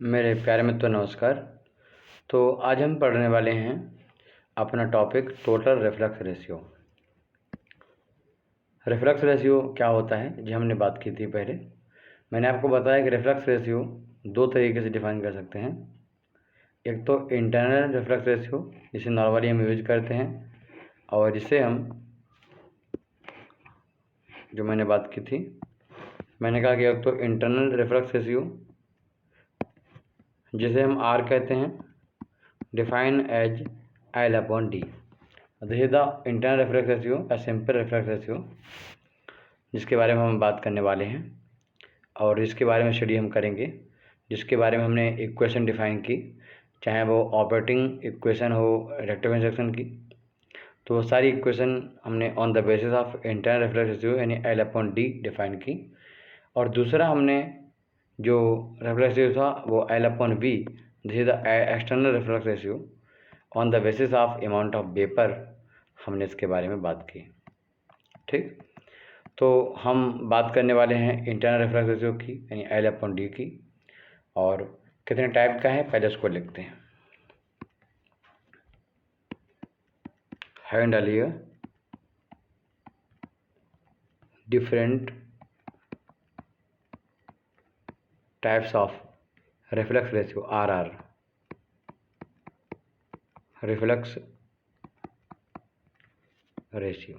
मेरे प्यारे मित्रों नमस्कार। तो आज हम पढ़ने वाले हैं अपना topic total reflux ratio. Reflux ratio क्या होता है जी हमने बात की थी पहले। मैंने आपको बताया कि रिफ्लक्स रेशियो दो तरीके से डिफाइन कर सकते हैं। एक तो इंटरनल रिफ्लक्स रेशियो जिसे नॉर्मली हम यूज करते हैं, और जिसे हम जो मैंने बात की थी, मैंने कहा कि एक तो इंटरनल रिफ्लक्स रेशियो जिसे हम आर कहते हैं, define as L/D। This is the internal reflux ratio, a simple reflux ratio, जिसके बारे में हम बात करने वाले हैं और जिसके बारे में स्टडी हम करेंगे, जिसके बारे में हमने इक्वेशन डिफाइन की, चाहे वो ऑपरेटिंग इक्वेशन हो रेक्टिफाइंग सेक्शन की। तो वो सारी इक्वेशन हमने on the basis of internal reflux ratio यानी L/D डिफाइन की। और दूसरा हमने जो रिफ्लक्स रेशियो था वो L/V, this is the external reflux ratio on the basis of amount of vapour, हमने इसके बारे में बात की। ठीक, तो हम बात करने वाले हैं इंटरनल रिफ्लक्स रेशियो की यानी L/D की, और कितने टाइप का है पहले उसको लिखते हैं। हैंड डालिए, different types of reflux ratio RR, reflux ratio.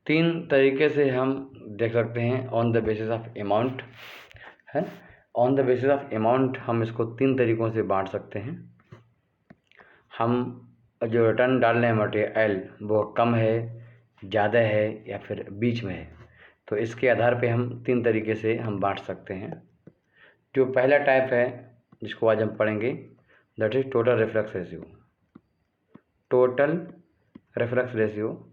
तीन तरीके से हम देख सकते हैं on the basis of amount, है। On the basis of amount हम इसको तीन तरीक़ों से बांट सकते हैं। हम जो रिटर्न डाल रहे हैं मटेरियल वो कम है, ज़्यादा है या फिर बीच में है, तो इसके आधार पे हम तीन तरीके से हम बांट सकते हैं। जो पहला टाइप है जिसको आज हम पढ़ेंगे, that is total reflux ratio. Total reflux ratio,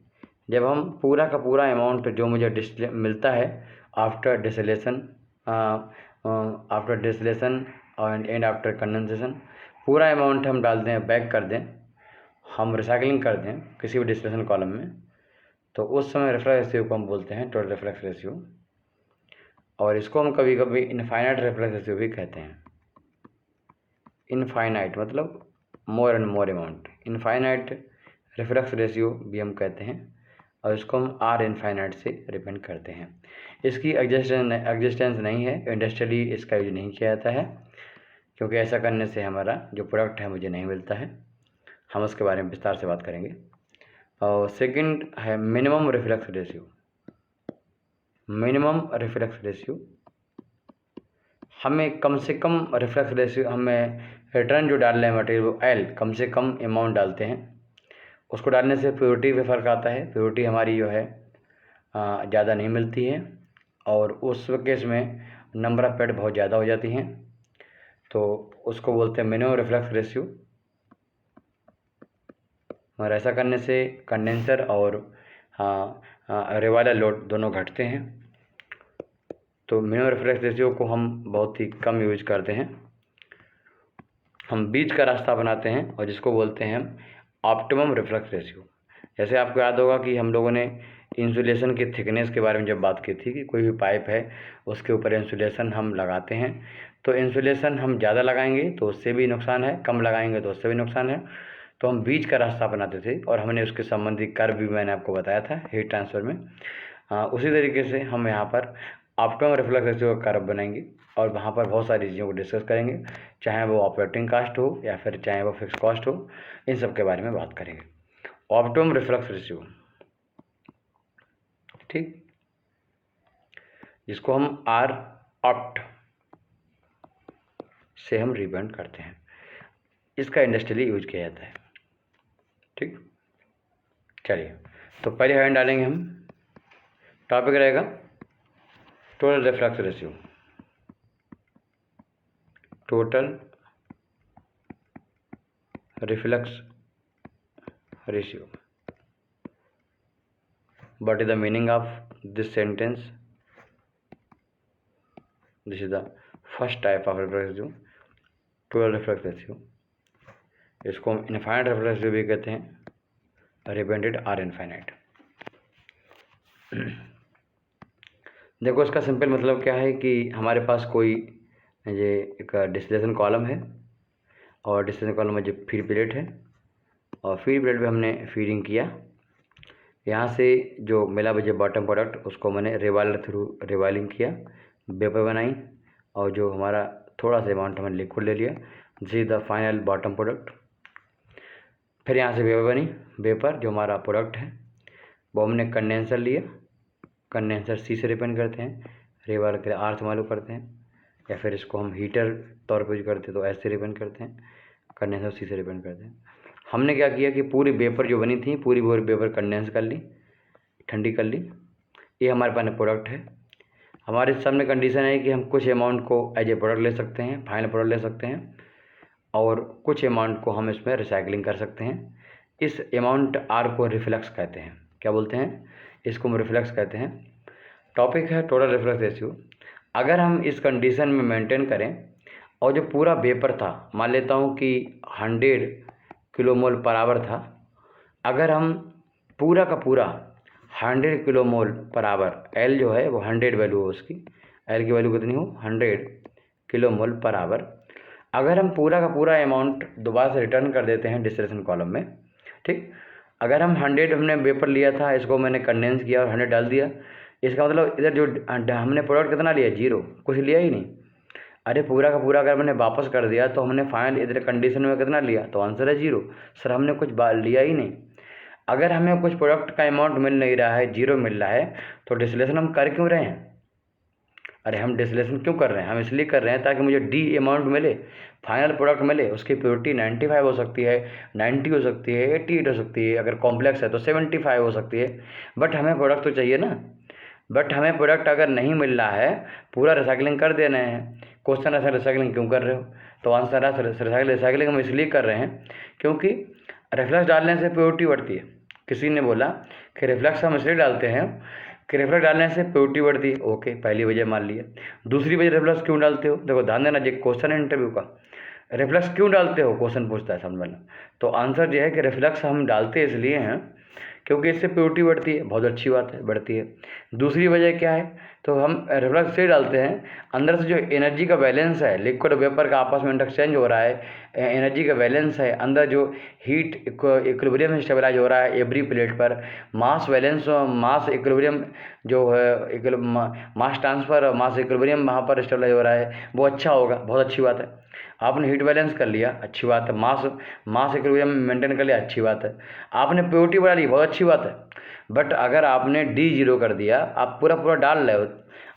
जब हम पूरा का पूरा अमाउंट जो मुझे मिलता है आफ्टर डिसलेशन एंड आफ्टर कंडेंसेशन, पूरा अमाउंट हम डाल दें, बैक कर दें, हम रिसाइकलिंग कर दें किसी भी डिस्टिलेशन कॉलम में, तो उस समय रिफ्लक्स रेशियो को हम बोलते हैं टोटल रिफ्लक्स रेशियो। और इसको हम कभी कभी इनफाइनाइट रिफ्लक्स रेशियो भी कहते हैं। इनफाइनाइट मतलब more and more amount, infinite reflux ratio भी हम कहते हैं, और इसको हम R इनफाइनाइट से रिप्रेजेंट करते हैं। इसकी एग्जिस्टेंस नहीं है, इंडस्ट्रियली इसका यूज नहीं किया जाता है, क्योंकि ऐसा करने से हमारा जो प्रोडक्ट है मुझे नहीं मिलता है। हम उसके बारे में विस्तार से बात करेंगे। और सेकंड है minimum reflux ratio. Minimum reflux ratio, हमें कम से कम रिफ्लक्स रेशियो, हमें रिटर्न जो डाल रहे हैं मटेरियल वो L कम से कम अमाउंट डालते हैं। उसको डालने से प्योरिटी पे फ़र्क आता है, प्योरिटी हमारी जो है ज़्यादा नहीं मिलती है, और उस केस में नंबर ऑफ पैड बहुत ज़्यादा हो जाती हैं, तो उसको बोलते हैं मिनिमम रिफ्लक्स रेशियो। और ऐसा करने से कंडेंसर और रिवाइलर लोड दोनों घटते हैं। तो मिनिमम रिफ्लक्स रेशियो को हम बहुत ही कम यूज करते हैं। हम बीच का रास्ता बनाते हैं और जिसको बोलते हैं हम ऑप्टिमम रिफ्लक्स रेशियो। जैसे आपको याद होगा कि हम लोगों ने इंसुलेशन की थिकनेस के बारे में जब बात की थी कि कोई भी पाइप है उसके ऊपर इंसुलेशन हम लगाते हैं, तो इंसुलेशन हम ज़्यादा लगाएंगे तो उससे भी नुकसान है, कम लगाएंगे तो उससे भी नुकसान है। तो हम बीच का रास्ता बनाते थे, और हमने उसके संबंधी कर्व भी मैंने आपको बताया था हीट ट्रांसफ़र में। उसी तरीके से हम यहाँ पर ऑप्टिमम रिफ्लक्स रेशियो का कर्व बनाएंगे, और वहाँ पर बहुत सारी चीज़ों को डिस्कस करेंगे, चाहे वो ऑपरेटिंग कास्ट हो या फिर चाहे वो फिक्स कॉस्ट हो, इन सब के बारे में बात करेंगे। ऑप्टिमम रिफ्लक्स रेशियो, ठीक, जिसको हम R ऑप्ट से हम रिप्रेजेंट करते हैं, इसका इंडस्ट्रियली यूज किया जाता है। ठीक, चलिए, तो पहले हैंड डालेंगे हम, टॉपिक रहेगा total reflux ratio. Total reflux ratio, what is the meaning of this sentence? This is the first type of reflex ratio, total reflex ratio। इसको हम इनफाइनाइट रिफ्लक्स रेशियो भी कहते हैं, रिप्रेजेंटेड R इनफाइनाइट। देखो इसका simple मतलब क्या है कि हमारे पास कोई ये एक डिस्टिलेशन कॉलम है और डिस्टिलेशन कॉलम में जो फीड प्लेट है और फीड प्लेट पे हमने फीडिंग किया। यहाँ से जो मिला मुझे बॉटम प्रोडक्ट उसको मैंने रिवाइलर थ्रू रिवाइलिंग किया, वेपर बनाई और जो हमारा थोड़ा सा अमाउंट हमने लिक्विड ले लिया। This is the final bottom product. फिर यहाँ से वेपर बनी, वेपर जो हमारा प्रोडक्ट है वो हमने कंडेंसर लिया। कंडेंसर सी से रिपेंड करते हैं, रिवाइलर के लिए आर से मालूम करते हैं, या फिर इसको हम हीटर तौर पर यूज करते हैं तो ऐसे रिपेंड करते हैं, कंडेंसर सी से रिपेंड करते हैं। हमने क्या किया कि पूरी वेपर जो बनी थी पूरी वेपर कंडेंस कर ली, ठंडी कर ली। ये हमारे पास प्रोडक्ट है। हमारे सामने कंडीशन है कि हम कुछ अमाउंट को एज ए प्रोडक्ट ले सकते हैं, फाइनल प्रोडक्ट ले सकते हैं, और कुछ अमाउंट को हम इसमें रिसाइकलिंग कर सकते हैं। इस अमाउंट आर को रिफ्लक्स कहते हैं। क्या बोलते हैं? इसको हम रिफ्लक्स कहते हैं। टॉपिक है टोटल रिफ्लक्स रेशियो। अगर हम इस कंडीशन में मेंटेन करें और जो पूरा वेपर था, मान लेता हूँ कि 100 किलोमोल पर आवर था, अगर हम पूरा का पूरा 100 किलोमोल पर आवर, एल जो है वो 100 वैल्यू हो उसकी, एल की वैल्यू कितनी हो 100 किलोमोल पर आवर, अगर हम पूरा का पूरा अमाउंट दोबारा से रिटर्न कर देते हैं डिस्टिलेशन कॉलम में, ठीक, अगर हम 100 हमने वेपर लिया था, इसको मैंने कंडेंस किया और 100 डाल दिया, इसका मतलब इधर जो हमने प्रोडक्ट कितना लिया, 0, कुछ लिया ही नहीं। अरे पूरा का पूरा अगर मैंने वापस कर दिया तो हमने फाइनल इधर कंडीशन में कितना लिया, तो आंसर है 0। सर हमने कुछ लिया ही नहीं। अगर हमें कुछ प्रोडक्ट का अमाउंट मिल नहीं रहा है, 0 मिल रहा है, तो डिस्टिलेशन हम कर क्यों रहे हैं? अरे हम डिस्टिलेशन क्यों कर रहे हैं? हम इसलिए कर रहे हैं ताकि मुझे डी अमाउंट मिले, फाइनल प्रोडक्ट मिले। उसकी प्योरिटी 95 हो सकती है, 90 हो सकती है, 88 हो सकती है, अगर कॉम्प्लेक्स है तो 75 हो सकती है, बट हमें प्रोडक्ट तो चाहिए ना। बट हमें प्रोडक्ट अगर नहीं मिल रहा है, पूरा रिसाइकलिंग कर देना है। क्वेश्चन है रिसाइकलिंग क्यों कर रहे हो, तो आंसर है रिसाइकलिंग हम इसलिए कर रहे हैं क्योंकि रिफ्लक्स डालने से प्योरिटी बढ़ती है। किसी ने बोला कि रिफ्लक्स हम इसलिए डालते हैं कि रिफ्लक्स डालने से प्योरिटी बढ़ती है। ओके, पहली वजह मान लिया। दूसरी वजह रिफ्लक्स क्यों डालते हो, देखो ध्यान देना, जो क्वेश्चन है इंटरव्यू का, रिफ्लक्स क्यों डालते हो क्वेश्चन पूछता है समझना। तो आंसर जो है कि रिफ्लक्स हम डालते इसलिए हैं क्योंकि इससे प्योरिटी बढ़ती है। बहुत अच्छी बात है, बढ़ती है। दूसरी वजह क्या है, तो हम रिफ्लक्स से डालते हैं, अंदर से जो एनर्जी का बैलेंस है, लिक्विड और वेपर का आपस में इंटरचेंज हो रहा है, एनर्जी का बैलेंस है, अंदर जो हीट इक्विलिब्रियम स्टेबलाइज हो रहा है एवरी प्लेट पर, मास बैलेंस, मास इक्विलिब्रियम जो है, मास ट्रांसफ़र, मास इक्विलिब्रियम वहाँ पर स्टेबलाइज हो रहा है, वो अच्छा होगा, बहुत अच्छी बात है। आपने हीट बैलेंस कर लिया, अच्छी बात है। मास इक्विलिब्रियम मेंटेन कर लिया, अच्छी बात है। आपने प्योरिटी बढ़ा ली, बहुत अच्छी बात है। बट अगर आपने डी 0 कर दिया, आप पूरा पूरा डाल रहे हो,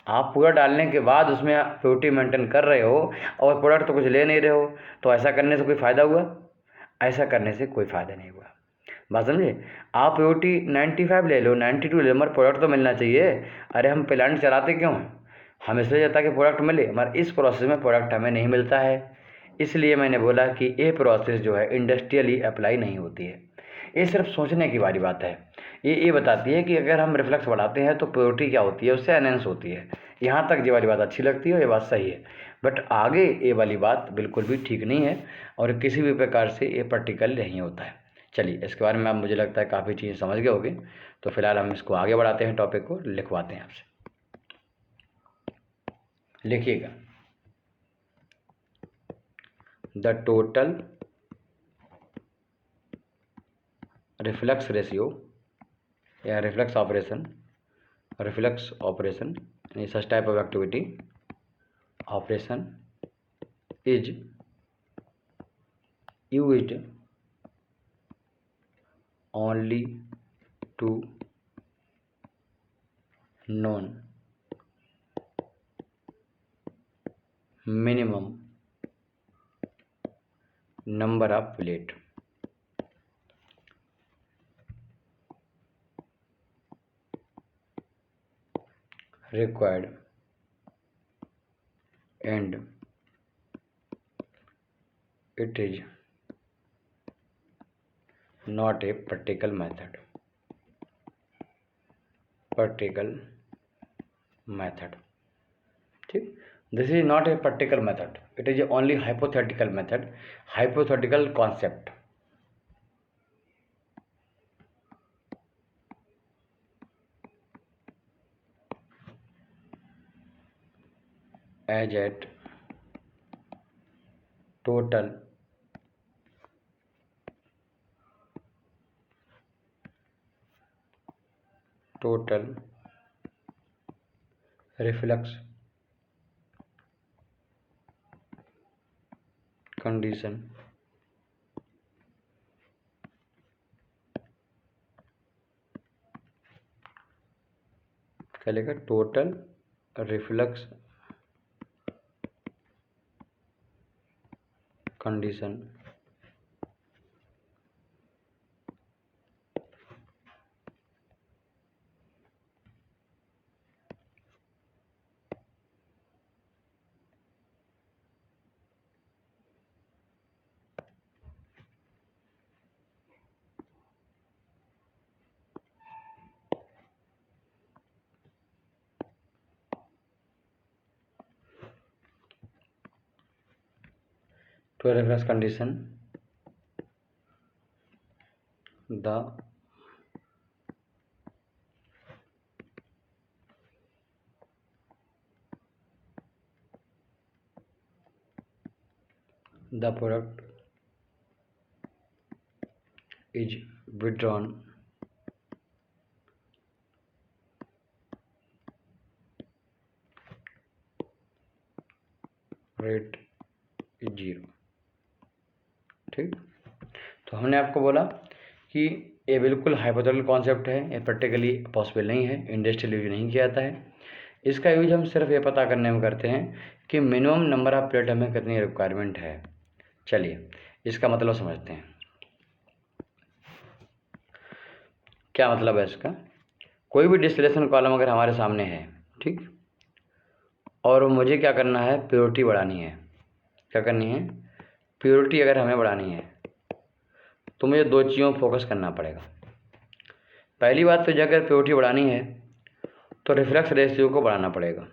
आप पूरा डालने के बाद उसमें प्योरिटी मेंटेन कर रहे हो और प्रोडक्ट तो कुछ ले नहीं रहे हो, तो ऐसा करने से कोई फ़ायदा हुआ? ऐसा करने से कोई फ़ायदा नहीं हुआ। बात समझे? आप प्योरिटी 95 ले लो, 92 ले लो, मगर प्रोडक्ट तो मिलना चाहिए। अरे हम प्लांट चलाते क्यों हैं? हम इसलिए चाहता कि प्रोडक्ट मिले, मगर इस प्रोसेस में प्रोडक्ट हमें नहीं मिलता है। इसलिए मैंने बोला कि ये प्रोसेस जो है इंडस्ट्रियली अप्लाई नहीं होती है। ये सिर्फ सोचने की वाली बात है। ये बताती है कि अगर हम रिफ्लक्स बढ़ाते हैं तो प्योरिटी क्या होती है, उससे एनहेंस होती है। यहाँ तक ये वाली बात अच्छी लगती है, ये बात सही है। बट आगे ये वाली बात बिल्कुल भी ठीक नहीं है और किसी भी प्रकार से ये प्रैक्टिकल नहीं होता है। चलिए, इसके बारे में आप, मुझे लगता है काफ़ी चीज़ें समझ गए होंगे। तो फिलहाल हम इसको आगे बढ़ाते हैं, टॉपिक को लिखवाते हैं आपसे। लिखिएगा, द टोटल रिफ्लक्स रेशियो या reflux operation such type of activity operation is used only to known minimum number of plate required and it is not a practical method. ठीक, this is not a practical method, it is only hypothetical method, hypothetical concept. As at total reflux condition क्या लिखा, total reflux condition to a reference condition the product is withdrawn rate is 0। ठीक, तो हमने आपको बोला कि ये बिल्कुल हाइपोथेटिकल कॉन्सेप्ट है, ये प्रैक्टिकली पॉसिबल नहीं है, इंडस्ट्रियल यूज नहीं किया जाता है। इसका यूज हम सिर्फ ये पता करने में करते हैं कि मिनिमम नंबर ऑफ प्लेट हमें कितनी रिक्वायरमेंट है। चलिए इसका मतलब समझते हैं, क्या मतलब है इसका। कोई भी डिस्टिलेशन कॉलम अगर हमारे सामने है, ठीक, और मुझे क्या करना है, प्योरिटी बढ़ानी है। क्या करनी है, प्योरिटी अगर हमें बढ़ानी है तो मुझे दो चीज़ों पर फोकस करना पड़ेगा। पहली बात तो अगर प्योरिटी बढ़ानी है तो रिफ्लक्स रेशियो को बढ़ाना पड़ेगा,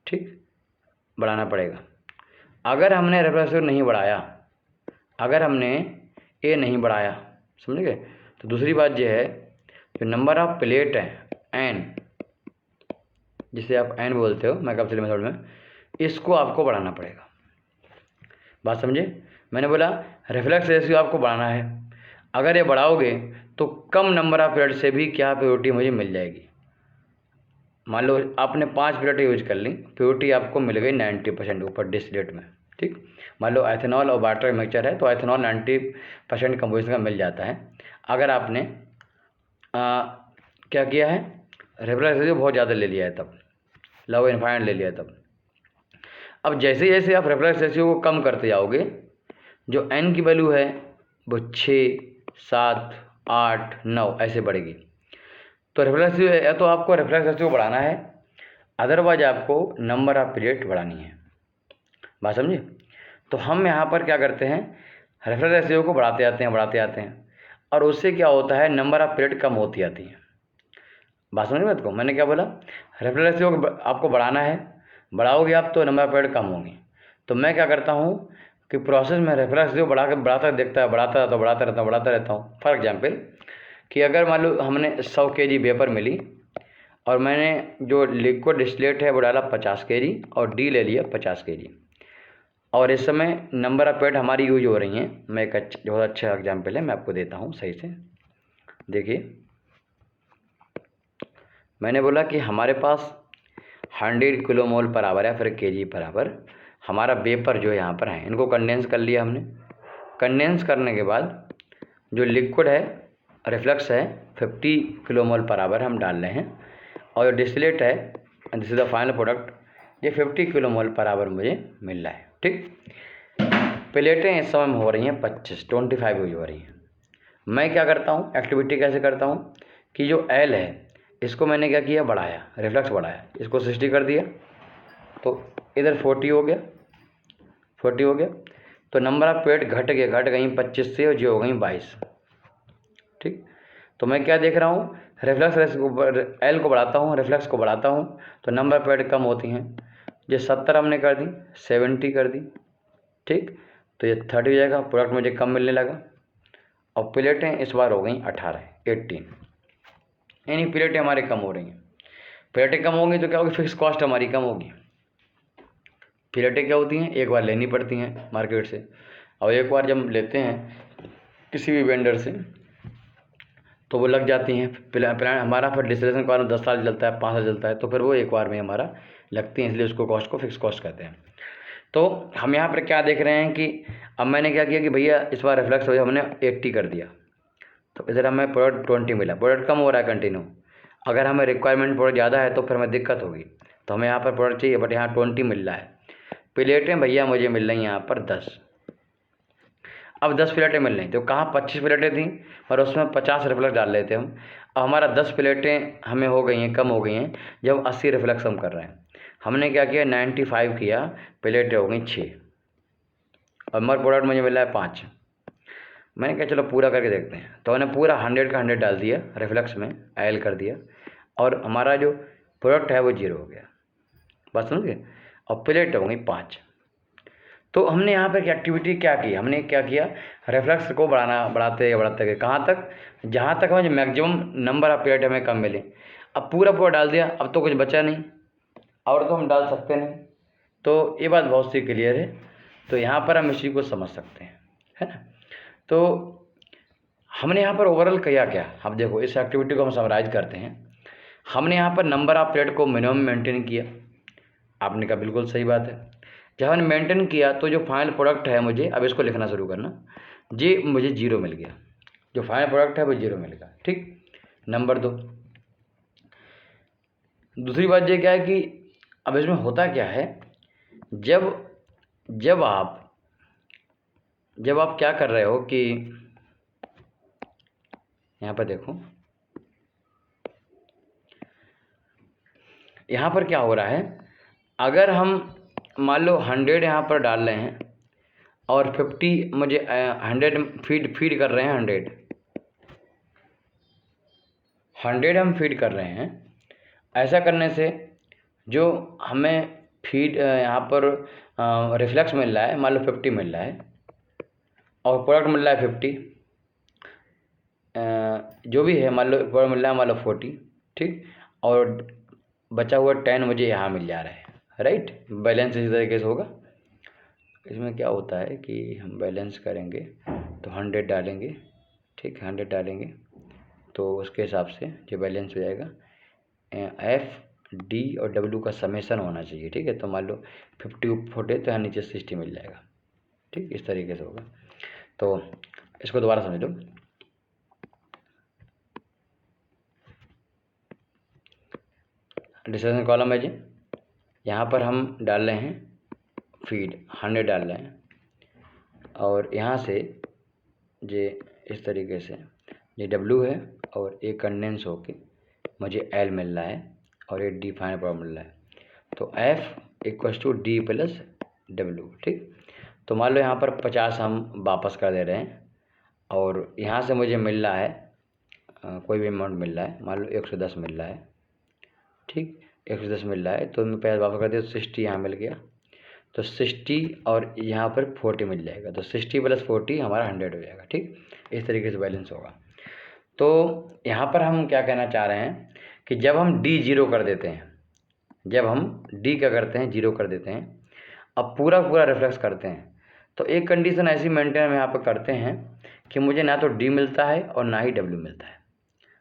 ठीक, बढ़ाना पड़ेगा। अगर हमने रिफ्लक्स रेशियो नहीं बढ़ाया, अगर हमने ए नहीं बढ़ाया, समझ गए, तो दूसरी बात यह है जो नंबर ऑफ प्लेट है एन, जिसे आप एन बोलते हो मैकअप मेथड में, इसको आपको बढ़ाना पड़ेगा। बात समझे, मैंने बोला रिफ्लक्स रेशियो आपको बढ़ाना है, अगर ये बढ़ाओगे तो कम नंबर ऑफ प्लेट से भी क्या प्योरिटी मुझे मिल जाएगी। मान लो आपने 5 प्लेट यूज कर ली, प्योरिटी आपको मिल गई 90% ऊपर डिस्टिलेट में, ठीक। मान लो एथेनॉल और वाटर मिक्सचर है तो एथेनॉल 90% कंपोजिशन का मिल जाता है। अगर आपने क्या किया है, रिफ्लक्स रेशियो बहुत ज़्यादा ले लिया है, तब लव इनफाइनाइट ले लिया है तब। अब जैसे जैसे आप रिफ्लक्स रेशियो को कम करते जाओगे, जो एन की वैल्यू है वो 6, 7, 8, 9 ऐसे बढ़ेगी। तो रिफ्लक्स रेशियो या तो आपको रिफ्लक्स रेशियो बढ़ाना है, अदरवाइज आपको नंबर ऑफ प्लेट बढ़ानी है। बात समझिए, तो हम यहाँ पर क्या करते हैं, रिफ्लक्स रेशियो को बढ़ाते आते हैं और उससे क्या होता है, नंबर ऑफ प्लेट कम होती आती है। बात समझ बात को, मैंने क्या बोला, रिफ्लक्स रेशियो को आपको बढ़ाना है, बढ़ाओगे आप तो नंबर ऑफ प्लेट कम होंगी। तो मैं क्या करता हूँ कि प्रोसेस में रिफ्लक्स रेशियो बढ़ाता रहता हूँ। फॉर एग्जाम्पल कि अगर मान लो हमने 100 kg वेपर मिली और मैंने जो लिक्विड डिस्टिलेट है वो डाला 50 kg और डी ले लिया 50 kg, और इस समय नंबर ऑफ प्लेट हमारी यूज हो रही हैं। मैं एक बहुत अच्छा एग्जाम्पल है, मैं आपको देता हूँ सही से। देखिए मैंने बोला कि हमारे पास 100 किलोमोल पर आवर या फिर kg पर आवर हमारा वेपर जो यहाँ पर है, इनको कंडेंस कर लिया हमने। कंडेंस करने के बाद जो लिक्विड है, रिफ्लक्स है, 50 किलोमोल पर आवर हम डाल रहे हैं, और जो डिस्टिलेट है, this is the final product, ये 50 किलोमोल पर आवर मुझे मिल रहा है, ठीक। प्लेटें इस समय हो रही हैं 25 यूज हो रही हैं। मैं क्या करता हूँ, एक्टिविटी कैसे करता हूँ कि जो एल है इसको मैंने क्या किया, बढ़ाया, रिफ्लक्स बढ़ाया, इसको 60 कर दिया, तो इधर 40 हो गया, 40 हो गया, तो नंबर ऑफ प्लेट घट गई 25 से और जो हो गई 22, ठीक। तो मैं क्या देख रहा हूँ, रिफ्लक्स एल को बढ़ाता हूँ, रिफ्लक्स को बढ़ाता हूँ तो नंबर ऑफ प्लेट कम होती हैं। जो 70 हमने कर दी, 70 कर दी, ठीक, तो ये 30 हो जाएगा, प्रोडक्ट मुझे कम मिलने लगा। और प्लेटें इस बार हो गई 18, यानी प्लेटें हमारी कम हो रही हैं। प्लेटें कम होंगी तो क्या होगी, फिक्स कॉस्ट हमारी कम होगी, फिलेटें क्या होती हैं, एक बार लेनी पड़ती हैं मार्केट से, और एक बार जब लेते हैं किसी भी वेंडर से तो वो लग जाती हैं। प्लान हमारा फिर डिस्टिलेशन का 10 साल चलता है, 5 साल चलता है, तो फिर वो एक बार में हमारा लगती हैं, इसलिए उसको कॉस्ट को फिक्स कॉस्ट कहते हैं। तो हम यहाँ पर क्या देख रहे हैं कि अब मैंने क्या किया कि भैया इस बार रिफ्लेक्स हो, हमने 80 कर दिया, तो इधर हमें प्रोडक्ट 20 मिला, प्रोडक्ट कम हो रहा है कंटिन्यू। अगर हमें रिक्वायरमेंट प्रोडक्ट ज़्यादा है तो फिर हमें दिक्कत होगी, तो हमें यहाँ पर प्रोडक्ट चाहिए, बट यहाँ 20 मिल रहा है। प्लेटें भैया मुझे मिल रही हैं यहाँ पर 10। अब 10 प्लेटें मिल रही, तो कहाँ 25 प्लेटें थी और उसमें 50 रिफ्लेक्स डाल रहे थे हम। अब हमारा 10 प्लेटें हमें हो गई हैं, कम हो गई हैं, जब 80 रिफ्लेक्स हम कर रहे हैं। हमने क्या किया, 95 किया, प्लेटें हो गई 6 और हमारा प्रोडक्ट मुझे मिला है 5। मैंने कहा चलो पूरा करके देखते हैं, तो मैंने पूरा 100 का 100 डाल दिया, रिफ्लेक्स में ऐड कर दिया, और हमारा जो प्रोडक्ट है वो 0 हो गया। बस समझ गए, और प्लेट हो गई 5। तो हमने यहाँ पर एक्टिविटी क्या की, हमने क्या किया, रेफ्लेक्स को बढ़ाते गए कहाँ तक, जहाँ तक हमें मैक्सिमम नंबर ऑफ प्लेट हमें कम मिले। अब पूरा डाल दिया, अब तो कुछ बचा नहीं, और तो हम डाल सकते नहीं। तो ये बात बहुत सी क्लियर है, तो यहाँ पर हम इस चीज़ को समझ सकते हैं, है ना। तो हमने यहाँ पर ओवरऑल किया क्या, अब देखो इस एक्टिविटी को हम समराइज करते हैं। हमने यहाँ पर नंबर ऑफ प्लेट को मिनिमम मेंटेन किया, आपने कहा बिल्कुल सही बात है। जब हमने मेंटेन किया तो जो फाइनल प्रोडक्ट है, मुझे अब इसको लिखना शुरू करना, जी मुझे 0 मिल गया, जो फाइनल प्रोडक्ट है वो 0 मिल गया, ठीक। नंबर 2, दूसरी बात ये क्या है कि अब इसमें होता क्या है, जब आप क्या कर रहे हो कि यहाँ पर देखो, यहाँ पर क्या हो रहा है, अगर हम मान लो 100 यहाँ पर डाल रहे हैं और 50 मुझे 100 फीड कर रहे हैं, 100 हम फीड कर रहे हैं। ऐसा करने से जो हमें फीड यहाँ पर रिफ्लेक्स मिल रहा है, मान लो 50 मिल रहा है, और प्रोडक्ट मिल रहा है 50, जो भी है, मान लो प्रोडक्ट मिल रहा है मान लो 40, ठीक, और बचा हुआ 10 मुझे यहाँ मिल जा रहा है, राइट। बैलेंस इसी तरीके से होगा। इसमें क्या होता है कि हम बैलेंस करेंगे तो 100 डालेंगे, ठीक, 100 डालेंगे तो उसके हिसाब से जो बैलेंस हो जाएगा, FD और W का समेसन होना चाहिए, ठीक है। तो मान लो 50 40 तो यहाँ नीचे 60 मिल जाएगा, ठीक, इस तरीके से होगा। तो इसको दोबारा समझ लो, डिस्कशन कॉलम है जी, यहाँ पर हम डाल रहे हैं फीड 100 डाल रहे हैं, और यहाँ से ये इस तरीके से ये W है और एक कंडेंस होके मुझे L मिल रहा है और ये D फाइनल प्रोडक्ट मिल रहा है। तो F = D + W, ठीक। तो मान लो यहाँ पर 50 हम वापस कर दे रहे हैं, और यहाँ से मुझे मिल रहा है कोई भी अमाउंट मिल रहा है, मान लो 110 मिल रहा है, ठीक, 110 मिल रहा है, तो मैं पहले वापस कर दिया, 60 यहाँ मिल गया, तो 60 और यहाँ पर 40 मिल जाएगा, तो 60 + 40 हमारा 100 हो जाएगा, ठीक। इस तरीके से बैलेंस होगा। तो यहाँ पर हम क्या कहना चाह रहे हैं कि जब हम D 0 कर देते हैं, जब हम D क्या करते हैं, 0 कर देते हैं, अब पूरा रिफ्लेक्स करते हैं, तो एक कंडीशन ऐसी मेंटेन हम यहाँ पर करते हैं कि मुझे ना तो D मिलता है और ना ही W मिलता है।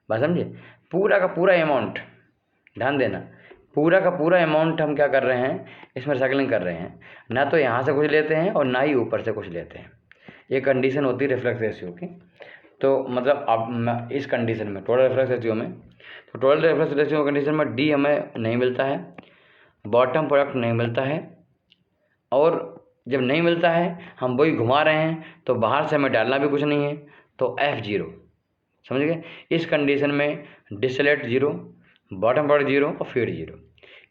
बात समझे, पूरा का पूरा अमाउंट, ध्यान देना, पूरा का पूरा अमाउंट हम क्या कर रहे हैं, इसमें रिसाइकलिंग कर रहे हैं, ना तो यहाँ से कुछ लेते हैं और ना ही ऊपर से कुछ लेते हैं। ये कंडीशन होती है रिफ्लेक्स रेशियो की। तो मतलब अब इस कंडीशन में टोटल रिफ्लेक्स रेशियो में, तो टोटल रिफ्लेक्स रेशियो कंडीशन में D हमें नहीं मिलता है, बॉटम प्रोडक्ट नहीं मिलता है, और जब नहीं मिलता है हम वही घुमा रहे हैं, तो बाहर से हमें डालना भी कुछ नहीं है, तो F 0, समझ गए। इस कंडीशन में डिस्टिलेट 0, बॉटम प्रोडक्ट 0 और फीड 0,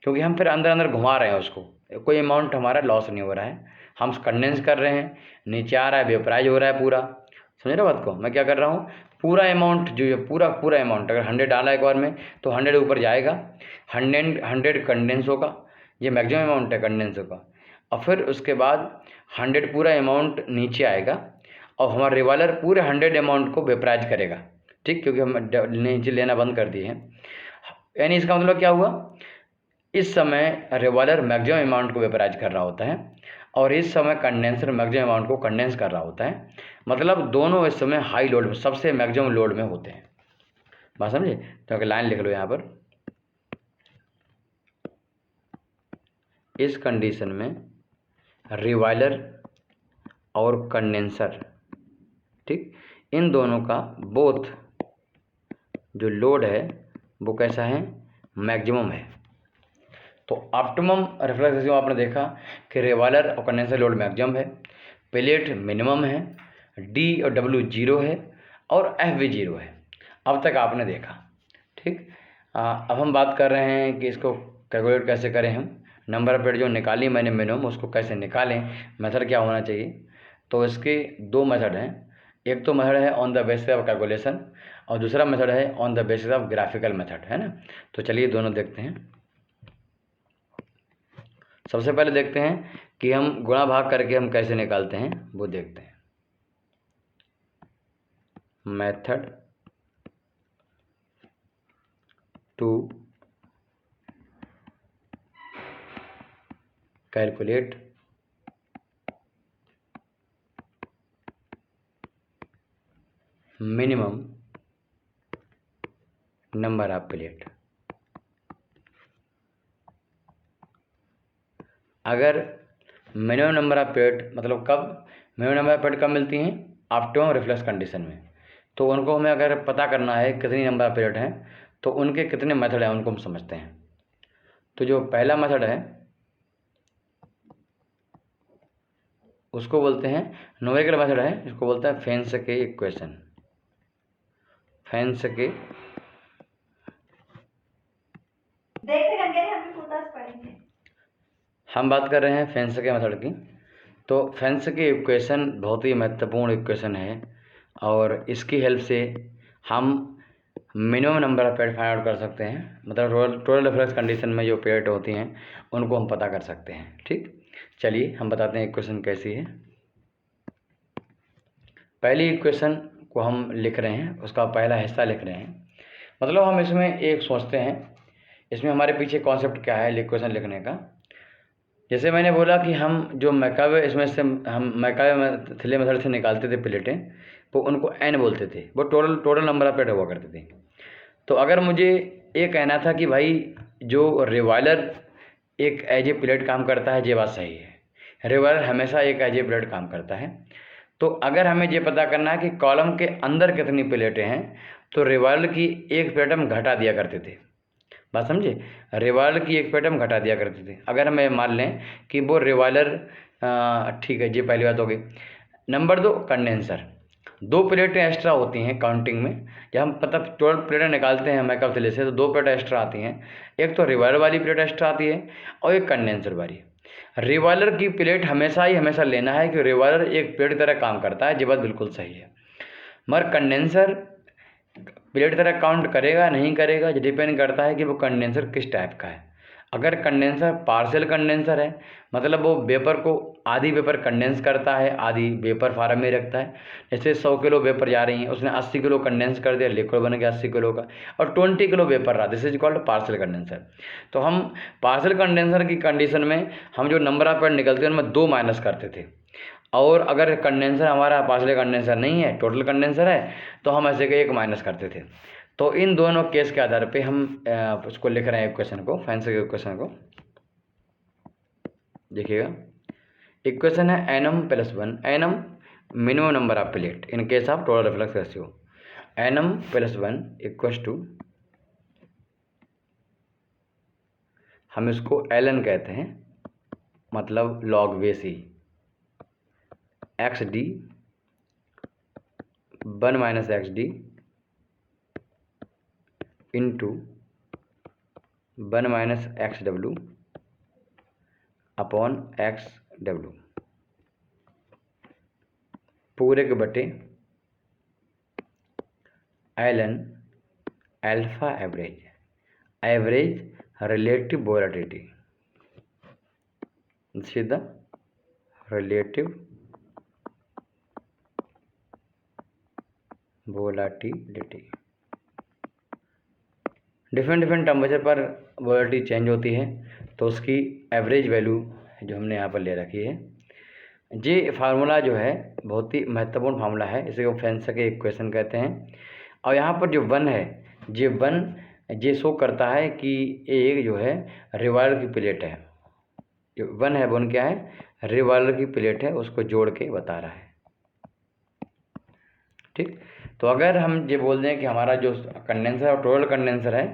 क्योंकि हम फिर अंदर घुमा रहे हैं उसको, कोई अमाउंट हमारा लॉस नहीं हो रहा है, हम कंडेंस कर रहे हैं, नीचे आ रहा है, वेपराइज हो रहा है पूरा, समझ रहे हो बात को। मैं क्या कर रहा हूँ, पूरा अमाउंट जो है पूरा अमाउंट, अगर 100 डाला एक बार में तो 100 ऊपर जाएगा, 100 कंडेंस होगा, ये मैक्सिमम अमाउंट है कंडेंस होगा, और फिर उसके बाद 100 पूरा अमाउंट नीचे आएगा, और हमारा रिवाल्वर पूरे 100 अमाउंट को वेपराइज करेगा, ठीक, क्योंकि हम नीचे लेना बंद कर दिए हैं। यानी इसका मतलब क्या हुआ, इस समय रिवॉल्वर मैक्सिमम अमाउंट को वेपराइज कर रहा होता है और इस समय कंडेंसर मैक्सिमम अमाउंट को कंडेंस कर रहा होता है। मतलब दोनों इस समय हाई लोड में, सबसे मैक्सिमम लोड में होते हैं। बात समझे? तो एक लाइन लिख लो यहाँ पर, इस कंडीशन में रिवॉल्वर और कंडेंसर, ठीक, इन दोनों का बोथ जो लोड है वो कैसा है, मैक्सिमम है। तो ऑप्टिमम रिफ्लेक्स रेशियो आपने देखा कि रिवॉल्वर और कंडेंसर लोड मैक्सिमम है, प्लेट मिनिमम है, डी और डब्ल्यू जीरो है और एफ भी जीरो है। अब तक आपने देखा, ठीक। अब हम बात कर रहे हैं कि इसको कैलकुलेट कैसे करें। हम नंबर ऑफ प्लेट जो निकाली मैंने मिनिमम, उसको कैसे निकालें, मेथड क्या होना चाहिए। तो इसके दो मेथड हैं। एक तो मेथड है on the basis of calculation और दूसरा मेथड है on the basis of graphical method, है ना। तो चलिए दोनों देखते हैं। सबसे पहले देखते हैं कि हम गुणा भाग करके हम कैसे निकालते हैं, वो देखते हैं। Method to calculate minimum number of plate. अगर मिनिमम नंबर ऑफ प्लेट मतलब कब, मिनिमम नंबर ऑफ प्लेट कब मिलती हैं, ऑप्टिमम रिफ्लेक्स कंडीशन में। तो उनको हमें अगर पता करना है कितनी नंबर ऑफ प्लेट हैं, तो उनके कितने मेथड हैं उनको हम समझते हैं। तो जो पहला मेथड है उसको बोलते हैं न्यूमेरिकल मेथड है, इसको बोलते हैं फेन्सके इक्वेशन। फेन्सके हम बात कर रहे हैं फेन्सके मेथड की। तो फेन्सके इक्वेशन बहुत ही महत्वपूर्ण इक्वेशन है और इसकी हेल्प से हम minimum number of plate find out कर सकते हैं। मतलब टोटल रिफ्लेक्स कंडीशन में जो प्लेट होती हैं उनको हम पता कर सकते हैं, ठीक। चलिए हम बताते हैं इक्वेशन कैसी है। पहली इक्वेशन को हम लिख रहे हैं, उसका पहला हिस्सा लिख रहे हैं। मतलब हम इसमें एक सोचते हैं, इसमें हमारे पीछे कॉन्सेप्ट क्या है इक्वेशन लिखने का। जैसे मैंने बोला कि हम जो मैकावे इसमें से हम मैकावे थ्री मेथड से निकालते थे प्लेटें, वो उनको एन बोलते थे, वो टोटल नंबर ऑफ प्लेट हुआ करते थे। तो अगर मुझे ये कहना था कि भाई जो रिवॉल्वर एक एज ए प्लेट काम करता है, ये बात सही है, रिवॉल्वर हमेशा एक एज ए प्लेट काम करता है। तो अगर हमें ये पता करना है कि कॉलम के अंदर कितनी प्लेटें हैं, तो रिवॉल्वर की एक प्लेट हम घटा दिया करते थे। बात समझे? रिवॉल्वर की एक प्लेट हम घटा दिया करते थे। अगर हमें मान लें कि वो रिवॉल्वर, ठीक है, ये पहली बात हो गई। नंबर दो, कंडेंसर। दो प्लेटें एक्स्ट्रा होती हैं काउंटिंग में। जब हम पता टोटल प्लेटें निकालते हैं मैकअप थैले से, तो दो प्लेटें एक्स्ट्रा आती हैं। एक तो रिवॉल्वर वाली प्लेट एक्स्ट्रा आती है और एक कंडेंसर वाली। रिवॉल्वर की प्लेट हमेशा लेना है कि रिवॉल्वर एक प्लेट की तरह काम करता है, ये बात बिल्कुल सही है। मगर कंडेंसर प्लेट तरह काउंट करेगा नहीं करेगा, ये डिपेंड करता है कि वो कंडेंसर किस टाइप का है। अगर कंडेंसर पार्शियल कंडेंसर है, मतलब वो वेपर को आधी वेपर कंडेंस करता है, आधी वेपर फार्म में रखता है। जैसे 100 किलो वेपर जा रही है, उसने 80 किलो कंडेंस कर दिया, लिक्विड बन गया 80 किलो का, और 20 किलो वेपर रहा, this is called partial condenser. तो हम पार्शियल कंडेंसर की कंडीशन में हम जो नंबर ऑफ प्लेट निकलते हैं उनमें 2 माइनस करते थे। और अगर कंडेंसर हमारा पार्शियल कंडेंसर नहीं है, टोटल कंडेंसर है, तो हम ऐसे के 1 माइनस करते थे। तो इन दोनों केस के आधार पे हम उसको लिख रहे हैं इक्वेशन को, फेन्सके इक्वेशन को। देखिएगा, इक्वेशन है NM plus 1, NM minimum number of plate in case of total reflux ratio, NM plus 1 equals to, हम इसको एलन कहते हैं, मतलब लॉग बेसी X D 1 minus X D into 1 minus X W upon X W पूरे के बटे ln alpha average, average relative volatility, this is the relative volatility different different temperature पर वोलेटिलिटी चेंज होती है, तो उसकी एवरेज वैल्यू जो हमने यहाँ पर ले रखी है। ये फार्मूला जो है बहुत ही महत्वपूर्ण फार्मूला है, इसे वो फेंसर के इक्वेशन कहते हैं। और यहाँ पर जो वन है, ये वन ये शो करता है कि एक जो है रिवॉल्वर की प्लेट है। जो वन है, वन क्या है, रिवॉल्वर की प्लेट है, उसको जोड़ के बता रहा है। ठीक, तो अगर हम ये बोल दें कि हमारा जो कंडेंसर और टोटल कंडेंसर है,